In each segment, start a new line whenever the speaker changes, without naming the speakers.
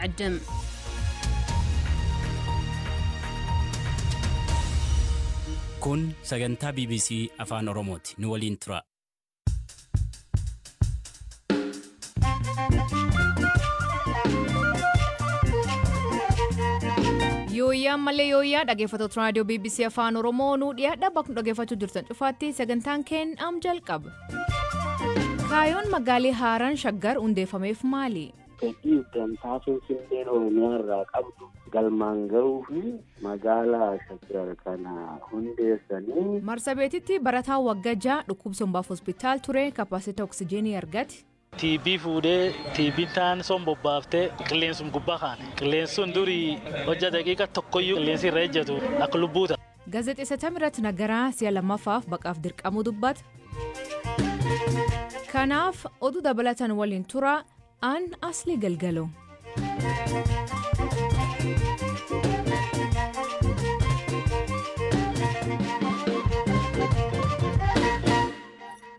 عدم
كون سجنتا BBC أفان أوروموتي نولين ترا
Yooyyaa malee yooyyaa dhaggeeffattoota raadiyoo BBC Afaan Oromoo nu dhiyaadha bakka dhaggeeffachuu jirtan cufaatti sagantaan keenyaam jalqaba. Kaayoon magaalaa haaraan Shaggar hundeeffameef maali?
Fedhii gamtaa Finfinnee Oromiyaa irraa qabdu galmaan gahuu fi magaalaa Shaggar kana hundeessanii.
Marsabeetitti barataan waggaa 6 dhukkubsumbaaf hospitaal ture kapaasitii oksijiinii argate.
TB fuudhee TB taan son bobbaaftee qilleensum gubbaa kaane qilleensuun durii hojja daqiiqa tokkoyyuu qilleensi irra ejjatu akka lubbuuta.
Gaazexeessota Mirat Nagaraa si'a lammaffaaf baqaaf dirqamuu dubbata. Kanaaf oduu dabalatan waliin tura aan Asli Galgaloo.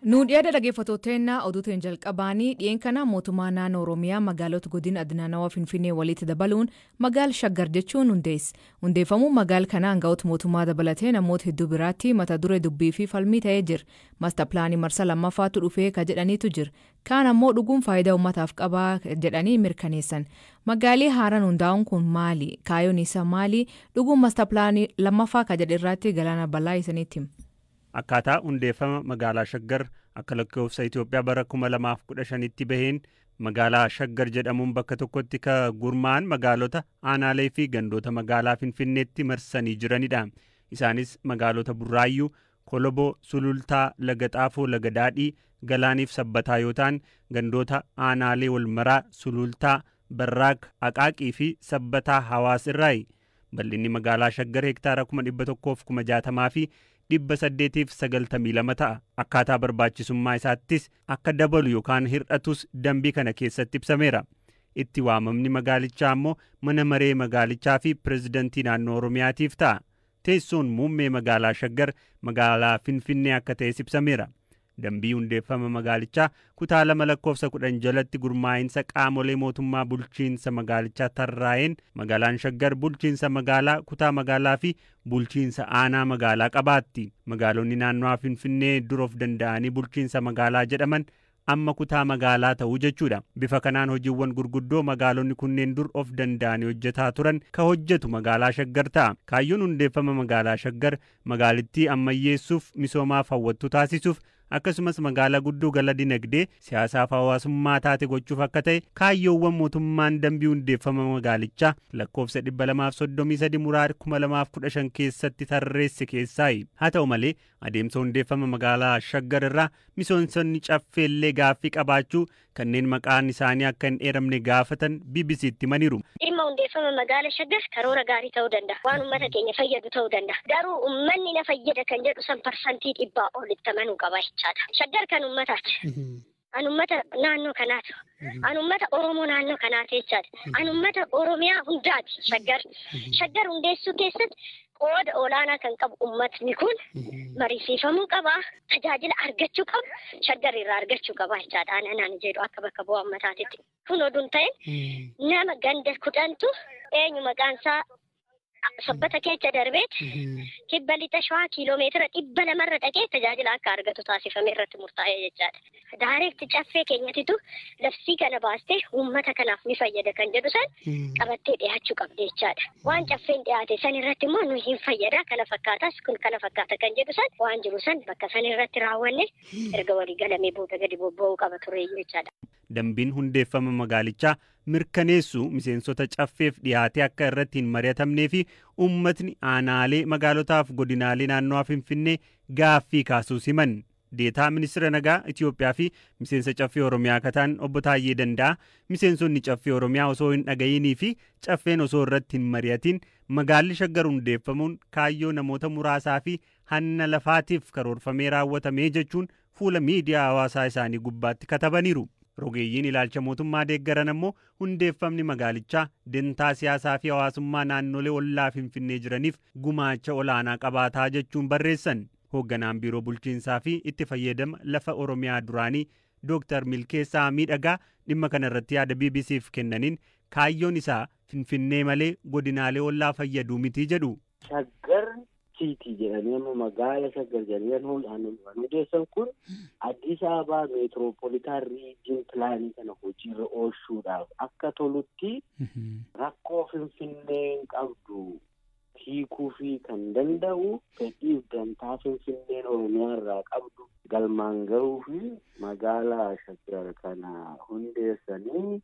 Nuudhiyaada dhaggeeffattoota oduutiin jalqabaanii dhiyeen kana mootummaa naannoo Oromiyaa magaalota godina Adnaanawaa Finfinnee walitti dabaluun magaala Shaggar jechuun hundeeffamuu magaala kanaan ga'uutu mootummaa dabalatee namoota hedduu biraatti mata duree dubbii fi falmii ta'ee jira. Maasta pilaanii marsa lammaffaatu dhufee ka jedhaniitu jira. Kaan ammoo dhuguun faayidaa uummataaf qabaa jedhanii mirkaneessan. Magaalii haaraan hundaa'uun kun maali? Kaayoon isaa maali? Dhuguun maasta pilaanii lammaffaa ka jedhe irratti Galaana Balaa isaniitti.
Akkaataa hundeeffama magaalaa Shaggar akka lakkoofsa Itoophiyaa bara 2015tti baheen magaalaa Shaggar jedhamuun bakka tokkotti ka gurmaa'an magaalota aanaalee fi gandoota magaalaa Finfinneetti marsanii jiranidha. Isaanis magaalota Burraayyuu, Koloboo, Sulultaa, Laga Xaafoo, Laga Daadhii, Galaaniif Sabbataa yoo ta'an gandoota aanaalee Walmaraa, Sulultaa, Barraaq, Aqaaqii fi Sabbataa Hawaas irraayi. Bal'inni magaalaa Shaggar hektaara 160,060 fi 892 ta'a. Akkaataa barbaachisummaa isaattis akka dabalu yookaan hir'atus dambii kana keessatti ibsameera. Itti waamamni magaalichaa ammoo mana maree magaalichaa fi pirezidantii naannoo Oromiyaatiif ta'a. Teessoon muummee magaalaa Shaggar magaalaa Finfinnee akka ta'es ibsameera. Dambii hundeeffama magaalichaa kutaa 2 lakkoofsa 10 jalatti gurmaa'insa qaamolee mootummaa bulchiinsa magaalichaa tarraa'een magaalaan Shaggar bulchiinsa magaalaa, kutaa magaalaa fi bulchiinsa aanaa magaalaa qabaatti. Magaalonni naannoo Finfinnee dur of danda'anii bulchiinsa magaalaa jedhaman amma kutaa magaalaa ta'uu jechuudha. Bifa kanaan hojiiwwan gurguddoo magaalonni kunneen dur of danda'anii hojjetaa turan ka hojjetu magaalaa Shaggar ta'a. Kaayyoon hundeeffama magaalaa Shaggar magaalittii ammayyeessuuf, misoomaaf hawwattu taasisuuf akkasumas magaalaa guddoo gala dinagdee siyaasaaf hawaasummaa taate gochuuf akka ta'e kaayyoowwan mootummaan dambii hundeeffama magaalichaa lakkoofsa 233 muraara 2015 keessatti tarreesse keessaayi. Haa ta'u malee adeemsa hundeeffama magaalaa Shaggar irraa misoomsonni caffeellee gaaffii qabaachuu kanneen maqaan isaanii akka hin eeramne gaafatan BBC'tti himaniiru.
Dhimma hundeeffama magaalaa Shaggar karoora gaarii ta'uu danda'a. Waan uummata keenya fayyadu ta'uu danda'a. Garuu uummanni na fayyada kan jedhu san parsantii 100 olitti amanuu qaba jechaadha. Shaggar kan uummataati. An uummata naannoo kanaati. An uummata Oromoo naannoo kanaati jechaadha. An uummata Oromiyaa hundaati Shaggar. Shaggar hundeessuu keessatti qooda olaanaa kan qabu uummatni kun mariisifamuu qaba. Tajaajila argachuu qaba. Shaggar irraa argachuu qaba jechaadha. Anaan jedhu akka bakka bu'aa uummataatitti. Kun oduun ta'e nama ganda 10tu eenyu maqaan isaa Sabbata keessa darbeet kibba lixa Shawaa kiiloomeetira 200 irra dhaqee tajaajila akka argatu taasifame irratti murtaa'ee jechaadha. Daareekti caffee keenyatitu labsii kana baastee uummata kanaaf ni fayyada kan jedhu san qabattee dhiyaachuu qabdi jechaadha. Waan caffeen dhiyaate san irratti immoo nu hin fayyada kana fakkaatas kun kana fakkaata kan jedhu san waan jiru san bakka san irratti raawwanne erga walii galamee booda gadi bobba'uu qaba ture jechaadha.
Dambiin hundeeffama magaalichaa mirkaneessu miseensota caffeef dhiyaatee akka irratti hin mari'atamnee fi uummatni aanaalee magaalotaaf godinaalee naannoo Finfinnee gaaffii kaasuus himan. Deetaa ministeera nagaa Itoophiyaa fi miseensa caffee Oromiyaa kataan obbo Taayyee Danda'a miseensonni caffee Oromiyaa osoo hin dhagayinii fi caffeen osoo irratti hin mari'atin magaalli Shaggar hundeeffamuun kaayyoo namoota muraasaa fi hanna lafaatiif karoorfamee raawwatamee jechuun fuula miidiyaa hawaasaa isaanii gubbaatti katabaniiru. Rogeeyyiin ilaalcha mootummaa deeggaran ammoo hundeeffamni magaalichaa dentaa siyaasaa fi hawaasummaa naannolee ollaa Finfinnee jiraniif gumaacha olaanaa qabaataa jechuun barreessan. Hoogganaan biiroo bulchiinsaa fi itti fayyadama lafa Oromiyaa duraanii Dr. Milkeessaa Miidhagaa dhimma kana irratti yaada BBC'f kennaniin kaayyoon isaa Finfinnee malee godinaalee ollaa fayyaduu miti jedhu.
Shaggar City jedhanii amma magaala Shaggar jedhanii hundeessan kun Addis Ababa meetiroopolitaan riijin pilaanii kana hojiirra oolchuudhaaf akka tolutti rakkoo Finfinneen qabdu hiikuu fi kan danda'u fedhiif dantaa Finfinneen Oromiyaa irraa qabdu galmaan gahuu fi magaala Shaggar kana hundeessanii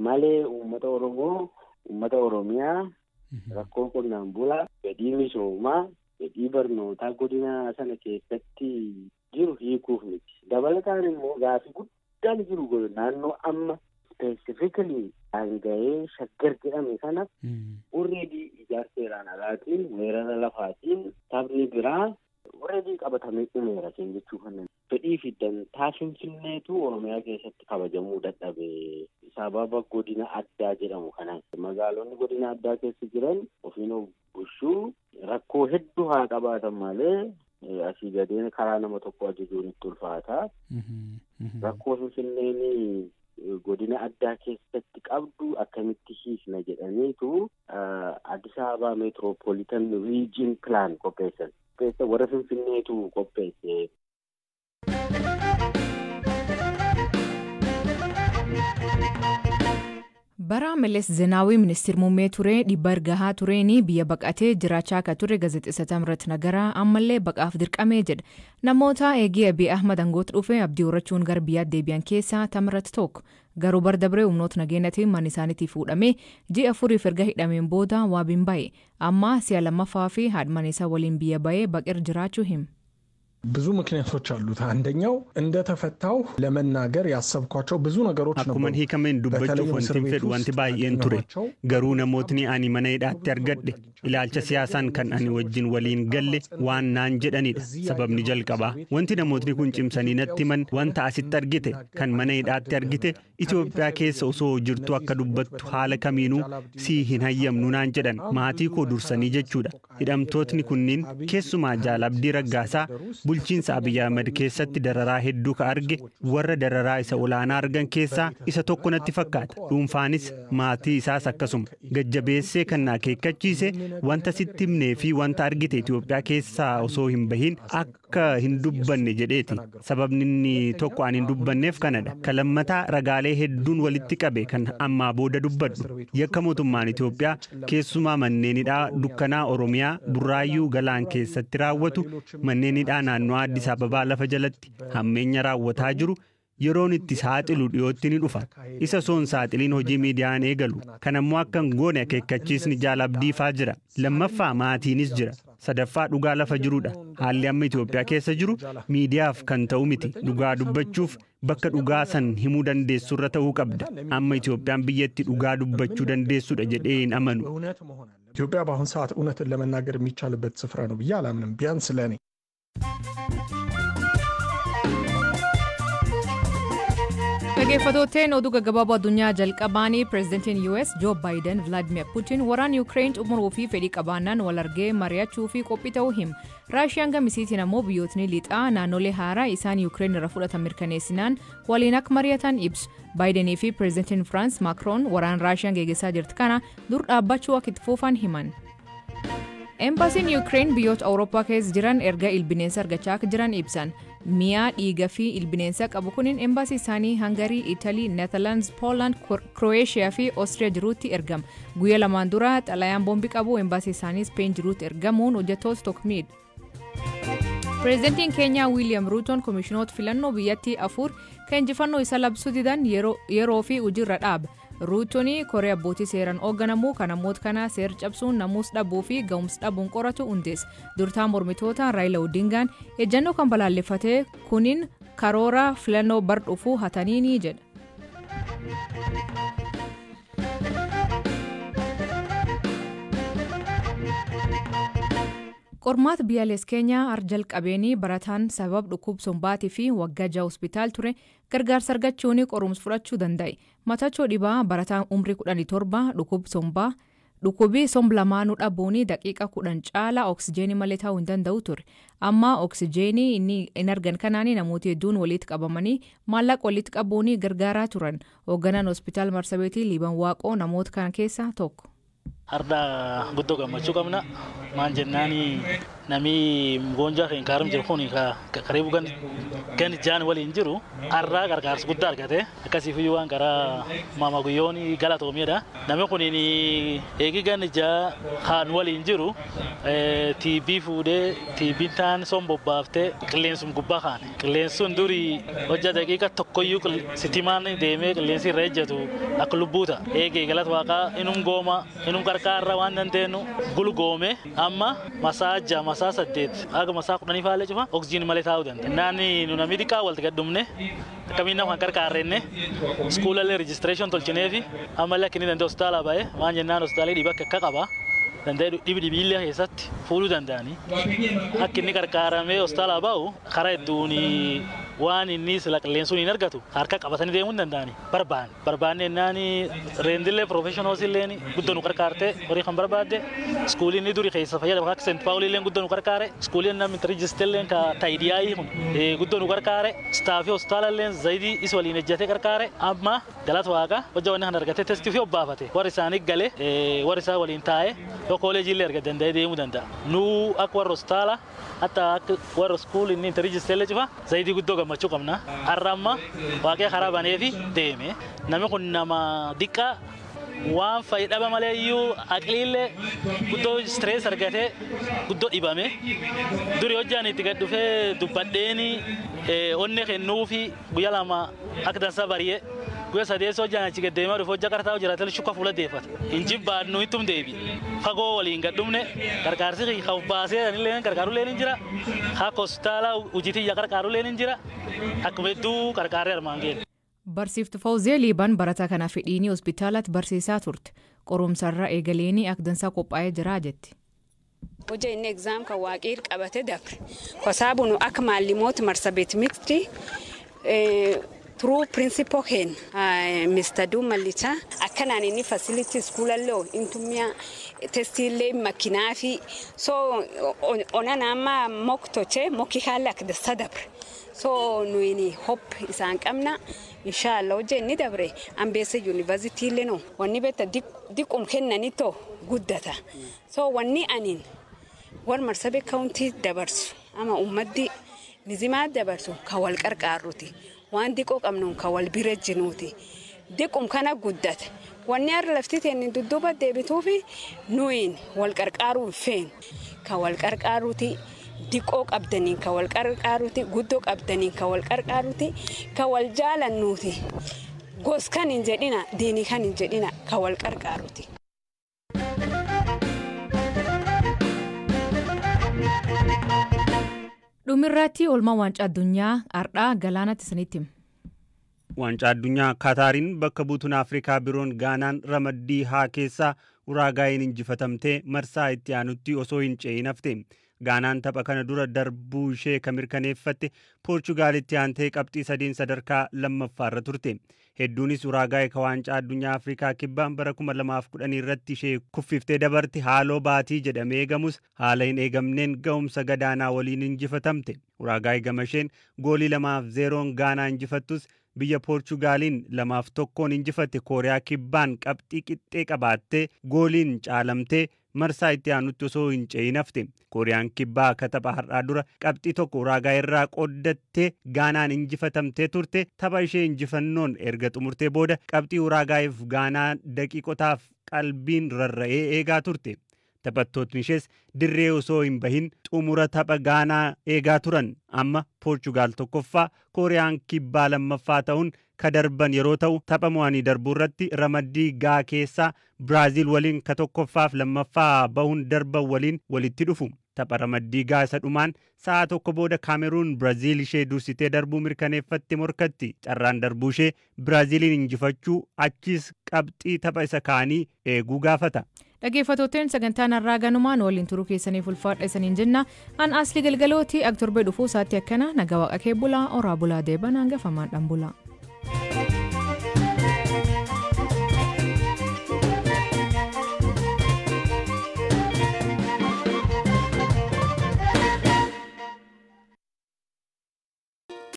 malee uummata Oromoo uummata Oromiyaa rakkoo qonnaan bulaa fedhii misoomaa fedhii barnootaa godina sana keessatti jiru hiikuuf miti. Dabalataan immoo gaafii guddaan jiru naannoo amma specifically hanga'ee Shaggar jedhame sana already ijaarseeraan alaatiin weerara lafaatiin taphni biraa already qabatamee dhumeera jechuu kanneen. Fedhii fi dantaa Finfinneetu Oromiyaa keessatti kabajamuu dadhabe. Sababa godina addaa jedhamu kanaan magaalonni godina addaa keessa jiran ofiin bushuu rakkoo hedduu haa qabaatan malee asii gadeen karaa nama tokko ajajuun itti ulfaata. Rakkoo Finfinneen godina addaa keessatti qabdu akkamitti hiikna jedhaniitu Addis Ababa meetiroopolitaan riijin pilaan qopheessan. Warra Finfinneetu qopheesse.
Bara Meles Zeenaawii ministeer muummee ture dhibba ergahaa tureeni biyya baqatee jiraachaa akka ture gaazexeessa Tamrat Nagaraa ammallee baqaaf dirqamee jedha. Namoota eegee Abiy Ahmad aangooti dhufe abdii horachuun gara biyyaatti deebi'an keessaa Tamrat tokko. Garuu bardabree humnoota nageenyaatiin mana isaaniitii fuudhamee ji'a 4 erga hidhameen booda waabiin ba'e. Amma si'a lammaffaa fi haadha isaa waliin biyya ba'ee baqir jiraachuu hima.
ብዙ ምክንያቶች አሉት አንደኛው እንደተፈታው ለመናገር ያሰብኳቸው ብዙ ነገሮች ነበሩ
አኩመን ሂከመን ዱበቹ ወንቲን ፌድ ወንቲ ባየን ቱሬ ገሩ ነሞትኒ አኒ መነይዳት ያርገድ ኢላልቸ ሲያሳን ከን አኒ ወጅን ወሊን ገለ ዋናን ጀደኒ ሰበብኒ ጀልቀባ ወንቲ ነሞትኒ ኩን ጭምሰኒ ነቲመን ወንታ አሲት አርጊቴ ከን መነይዳት ያርጊቴ ኢትዮጵያ ኬስ ኦሶ ጅርቱ አከ ዱበቱ ሐለ ከሚኑ ሲሂን ሀየምኑ ናን ጀደን ማቲ ኮ ዱርሰኒ ጀቹዳ ሂደምቶትኒ ኩኒን ኬሱማ ጃላብዲ ረጋሳ bulchiinsa Abiy Ahmed keessatti dararaa hedduu ka arge warra dararaa isa olaanaa argan keessaa isa tokko natti fakkaata. Dhuunfaanis maatii isaas akkasuma gajjabeessee kan akeekkachiise wanta sitti himnee fi wanta argite Itoophiyaa keessaa osoo hin bahin akka hin dubbanne jedheeti. Sababni inni tokko aan hin dubbanneef kanadha. Kalammataa ragaalee hedduun walitti qabe kan ammaa booda dubbadhu. Yakka mootummaan Itoophiyaa keessumaa manneenidhaa dukkanaa Oromiyaa Burraayyuu Galaan keessatti raawwatu manneenidhaa naannoo Addis Ababaa lafa jalatti hammeenya raawwataa jiru yeroon itti saaxilu dhiyootti ni dhufa. Isa soon saaxiliin hojii miidiyaan eegalu. Kanammoo akkan goone akeekkachiisni jaalabdiifaa jira. Lammaffaa maatiinis jira. Sadaffaa dhugaa lafa jirudha. Haalli amma Itoophiyaa keessa jiru miidiyaaf kan ta'u miti. Dhugaa dubbachuuf bakka dhugaa san himuu dandeessurra ta'uu qabda. Amma Itoophiyaan biyyatti dhugaa dubbachuu dandeessudha jedhee hin amanu.
ኢትዮጵያ በአሁን ሰዓት እውነትን ለመናገር የሚቻልበት ስፍራ ነው ብዬ አላምንም ቢያንስ ለኔ
Dhaggeeffattootni oduu gaggabaaboo addunyaa jalqabaanii pireezidantiin US Joe Biden Vladimir Putin waraana Ukraine xumuruu fi fedhii qabaannaan wal argee mari'achuu fi qophii ta'uu hima. Raashiyaan gamisiitiin ammoo biyyootni lixaa naannolee haaraa isaan Ukraine irra fudhatan mirkaneessinaan waliin akka mari'atan ibsu. Bidenii fi pireezidantiin France Macron waraana Raashiyaan geggeessaa jirtu kana dur dhaabbachuu akka itti fufan himan. Embaasiin Ukraine biyyoota Awurooppaa keessa jiran erga ilbineensa argachaa akka jiran ibsan. Mi'a dhiiga fi ilbineensa qabu kunin embaasii isaanii Hangarii, Italii, Netherlands, Poland, Croatia fi Austria jiruutti ergama. Guyyaa lamaan dura xalayaan boombii qabu embaasii isaanii Spain jiruutti ergamuun hojjettoota tokkummeedha. Pireezidantiin Keenyaa William Ruuton komishinoota filannoo biyyattii 4 kan injifannoo isa labsuu didan yeroo fi hojiirra dhaaba. Ruutoni Kooriyaa abbootii seeraan hoogganamu kan namoota kana seera cabsuun namuus dhabuu fi ga'umsa dhabuun qoratu hundeessa. Durtaa mormitoota Raayila Odingaan ejjennoo kan balaaleffate kunin karoora filannoo bar dhufuu hatanii ni jedha. Qormaata biyyaalessaa Keenyaa arjal qabeenii barataan sabab dhukkubsumbaatii fi waggaa 6 hospitaal ture gargaarsa argachuun qorumsa fudhachuu danda'e. Matachoo dhibaa barataan umrii 17 dhukkubsumbaa Dhukkubii somblamaanuu dhabuun daqiiqa 10 caalaa oksijeenii malee ta'uu hin danda'u ture. Amma oksijeenii inni hin argan kanaan namoota hedduun walitti qabamanii maallaqa walitti qabuun gargaaraa turan. Hoogganaan hospitaal Marsabeetii Liiban Waaqoo namoota kana keessaa tokko.
Harda guddoo gammachuu qabna. Maan jennaani nami goonjaa kan kaaram jiru kun kareebu gan jaan waliin jiru har'a gargaarsa guddaa argate akkasiif iyyuu waan karaa maama guyyoon galatoomiidha. Nami kun eegi gan jaa kan waliin jiru TB fuudhee TB taan son bobbaaftee qilleensum gubbaa kaane. Qilleensuun durii hojja daqiiqa tokkoyyuu sitimaan deemee qilleensi irra ejjatu akka lubbuuta. Eegee galata waaqaa inum gooma inum qarqaarra waan dandeenyu gulgoome amma masaaja masaa 8 aga masaa 10 faalee cufa oksijiin malee taa'uu danda'a. Naani nu namni xiqqaa walitti gaddumne akkamiin nama qarqaarrenne iskuulallee rejistireeshin tolchineefi ammallee akka inni danda'u hospitaala ba'ee waan jennaan hospitaalee dhibee akka qaba danda'e dhibillee keessatti fuudhuu danda'anii akka inni qarqaaramee hospitaala ba'u karaa hedduun waan inni sila qilleensuun hin argatu harka qabatanii deemuu danda'anii barbaanne naani reendillee professionals illeen guddoo nu qarqaarte horii kan barbaadde iskuuliin ni durii keessa fayyadamu akka St. Paul illeen guddoo nu qarqaare iskuuliin namni rejistireelleen ka taayidiyaayii kun guddoo nu qarqaare staafii hospitaala illeen zayidii is waliin ejjatee qarqaare amma galata waaqa hojja wanni kan argatee testii fi obbaafate warri isaanii galee warri isaa waliin taa'ee yoo kooleejii illee argate danda'ee deemuu danda'a. Nu akka warra hospitaala hatta akka warra iskuulii inni rejistireellee cufa zayidii guddoo gammachuu qabna. Har'a amma waaqee karaa baneefi deeme namni kun nama diqqaa waan fayyadama malee iyyuu aqliillee guddoo stress argatee guddoo dhibame durii hojjaan itti gad dhufee dubbadheeni onnee kennuufi guyyaa lama akka dansaa bari'ee guyyaa sadeessoo hojjaan achi gad deemaa dhufe hojja qartaa hojjiraatee shukka fuula deeffata injin baadnu ittum deebi fagoo waliin gad dhumne gargaarsi kan baasee anillee gargaarullee ni jira akka hospitaala hojiitii gargaarullee ni jira akkuma hedduu gargaaree armaan geenne.
Barsiiftu Fawzee Liiban barataa kana fedhiinii hospitaalatti barsiisaa turte. Qorumsarra eegaleenii akdansaa qophaa'ee jira jetti.
Hojii inni egzaam kan waaqii qabatee dabre. Kosaabunu akka maalimoota Marsabeet mixti through principal hen Mr. Dumalichaa akkanaan inni facility schoolallee intummiyaa testiillee makinaa fi so onan amma moktochee mokki haala akdansaa dabre. So nuyi hope isaan qabna inshallah hojjenni dabre Ambessa University leno wanni betta diqum kennanito guddata so wanni anin war Marsabit County dabarsu ama ummaddi nizimaa dabarsu ka wal qarqaaruti waan diqoo qabnu ka wal birejjinuuti diqum kana guddata wanni ar laftiteenni dudduba deebituufi nuyin wal qarqaaruu feen ka wal qarqaaruti diqoo qabdaniin ka wal qarqaaruti guddoo qabdaniin ka wal qarqaaruti ka wal jaalannuuti gos kan hin jedhina diini kan hin jedhina ka wal qarqaaruti.
Dhumirratti oolmaa waancaa addunyaa ardhaa galaanatti isinitti.
Waancaa addunyaa Kaataariin bakka buutuun Afrikaa biroon Gaanaan ramaddii haa keessaa Uraagaayiin injifatamtee marsaa itti aanutti osoo hin ce'in hafte. Gaanaan tapha kana dura darbuu ishee kan mirkaneeffatte Poorchugaalitti aantee qabxii 3 sadarkaa lammaffaarra turte. Hedduunis Uraagaay ka waancaa addunyaa Afrikaa kibbaan bara 2010 irratti ishee kuffiftee dabarte haaloo baatii jedhamee eegamus haala hin eegamneen ga'umsa gadaanaa waliin injifatamte. Uraagaay gamasheen goolii 2-0 Gaanaa injifattus biyya Poorchugaaliin 2-1 injifatte Kooriyaa kibbaan qabxii qixxee qabaattee gooliin caalamtee marsaa itti aanutti osoo hin ce'in hafte. Kooriyaan kibbaa akka tapha har'aa dura qabxii tokko Uraagaay irraa qooddattee Gaanaan injifatamtee turte. Tapha ishee injifannoon erga xumurtee booda qabxii Uraagaayiif Gaanaa daqiiqotaaf qalbiin rarra'ee eegaa turte. Taphattootni ishees dirree osoo hin bahin xumura tapha Gaanaa eegaa turan. Amma Poorchugaal tokkoffaa Kooriyaan kibbaa lammaffaa ta'uun ka darban yeroo ta'u tapha mo'anii darbuu irratti ramaddii gaa keessaa Biraazil waliin ka tokkoffaaf lammaffaa bahuun darban waliin walitti dhufu. Tapha ramaddii gaa isa dhumaan sa'a tokko booda Kaameruun Biraazil ishee dursitee darbuu mirkaneeffatte morkatti. Carraan darbuu ishee Biraaziliin injifachuu achiis qabxii tapha isa kaanii eeguu gaafata.
Dhaggeeffattootni sagantaan har'aa ganumaan waliin turuu keessaniif ulfaadha isaniin jenna. An Asli Galgalooti aktorbee dhufuu isaatti akkana nagaa waaqa kee bulaa oraa bulaa deeban hangafamaan dhan bulaa.